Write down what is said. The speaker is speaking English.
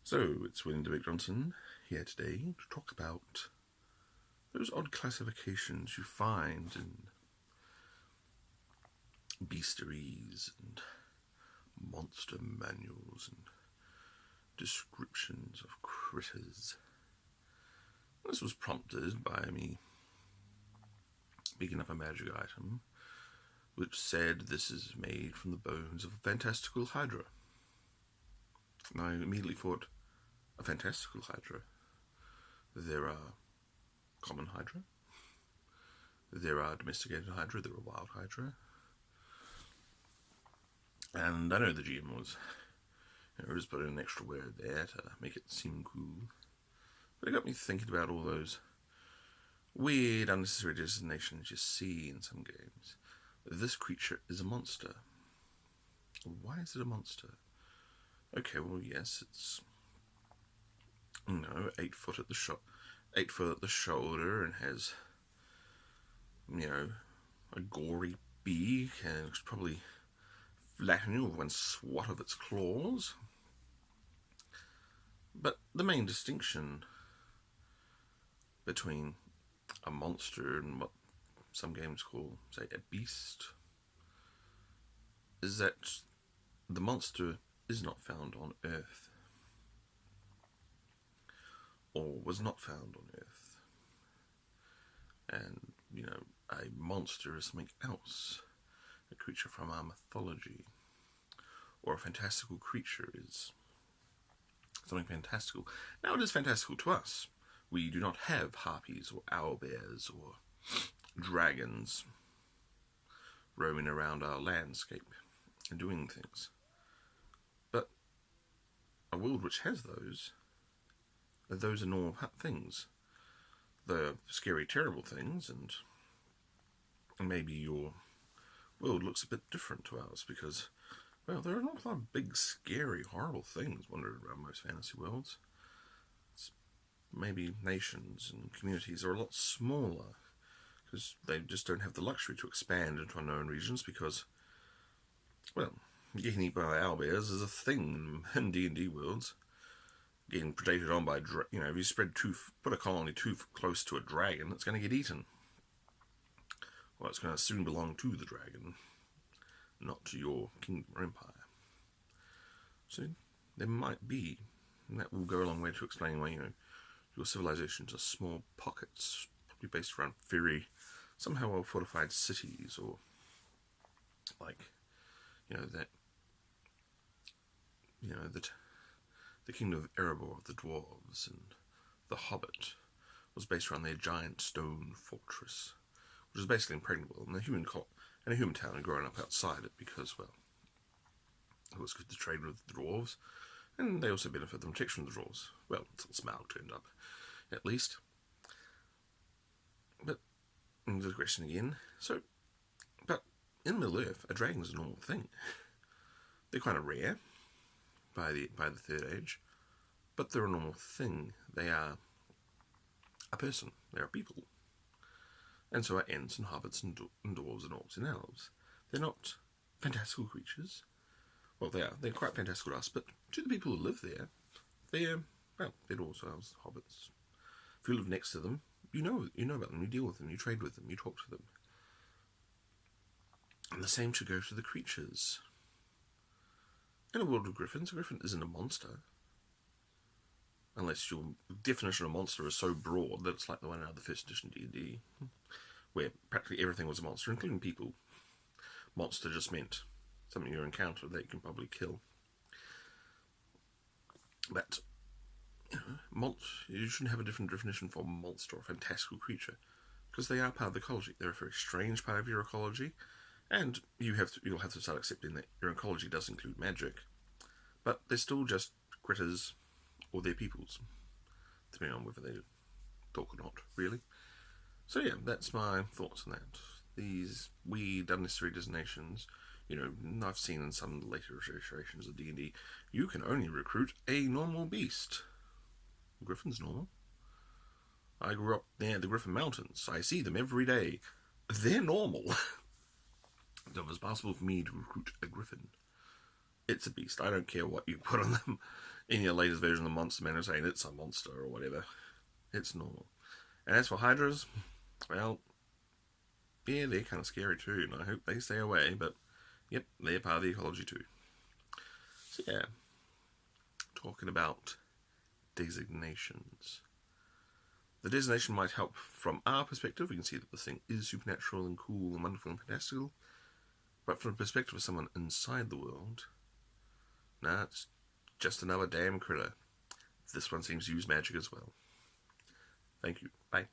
So, it's Dymock-Johnson here today to talk about those odd classifications you find in beasteries and monster manuals and descriptions of critters. This was prompted by me picking up a magic item which said this is made from the bones of a fantastical hydra. And I immediately thought, a fantastical hydra? There are common hydra, there are domesticated hydra, there are wild hydra. And I know the GM was, just put in an extra word there to make it seem cool. But it got me thinking about all those weird, unnecessary designations you see in some games. This creature is a monster. Why is it a monster? Okay, well, yes, it's 8 foot at the 8 foot at the shoulder, and has a gory beak, and it's probably flattening with one swat of its claws. But the main distinction between a monster and what some games call, say, a beast, is that the monster is not found on Earth, or was not found on Earth. And, a monster is something else, a creature from our mythology, or a fantastical creature is something fantastical. Now, it is fantastical to us. We do not have harpies or owlbears or dragons roaming around our landscape and doing things. But a world which has those are normal things. The scary, terrible things, and maybe your world looks a bit different to ours because, well, there are an awful lot of big, scary, horrible things wandering around most fantasy worlds. Maybe nations and communities are a lot smaller because they just don't have the luxury to expand into unknown regions because, well, getting eaten by owlbears is a thing in D&D worlds. Getting predated on by, if you put a colony too close to a dragon, it's going to get eaten. Well, it's going to soon belong to the dragon, not to your kingdom or empire. So there might be, and that will go a long way to explaining why, your civilizations are small pockets, probably based around very, somehow well-fortified cities, or like, the kingdom of Erebor, the dwarves, and the Hobbit was based around their giant stone fortress, which was basically impregnable, and a human town had grown up outside it because, well, it was good to trade with the dwarves, and they also benefited from protection from the dwarves. Well, until Smaug turned up, at least. But, the question again, but in Middle-earth, a dragon is a normal thing. They're kind of rare by the Third Age, but they're a normal thing. They are a person. They are people. And so are Ents and Hobbits and dwarves and orcs and elves. They're not fantastical creatures. Well, they are. They're quite fantastical to us, but to the people who live there, they're dwarves, elves, hobbits. If you live next to them, you know about them, you deal with them, you trade with them, you talk to them. And the same should go to the creatures. In a world of griffins, a griffin isn't a monster. Unless your definition of monster is so broad that it's like the one out of the first edition D&D, where practically everything was a monster, including people. Monster just meant something you encounter that you can probably kill. But, you shouldn't have a different definition for monster or fantastical creature, because they are part of the ecology. They're a very strange part of your ecology, and you'll have to start accepting that your ecology does include magic, but they're still just critters, or their peoples, depending on whether they talk or not, really. So yeah, that's my thoughts on that. These weird, unnecessary designations, I've seen in some later iterations of D&D, you can only recruit a normal beast. Griffin's normal. I grew up near the Griffin Mountains. I see them every day. They're normal. If it was possible for me to recruit a griffin, it's a beast. I don't care what you put on them. in your latest version of the Monster Manual saying it's a monster or whatever. It's normal. And as for hydras, well, yeah, they're kind of scary too, and I hope they stay away, but yep, they're part of the ecology too. So yeah, talking about designations. The designation might help from our perspective. We can see that the thing is supernatural and cool and wonderful and fantastical. But from the perspective of someone inside the world, nah, it's just another damn critter. This one seems to use magic as well. Thank you. Bye.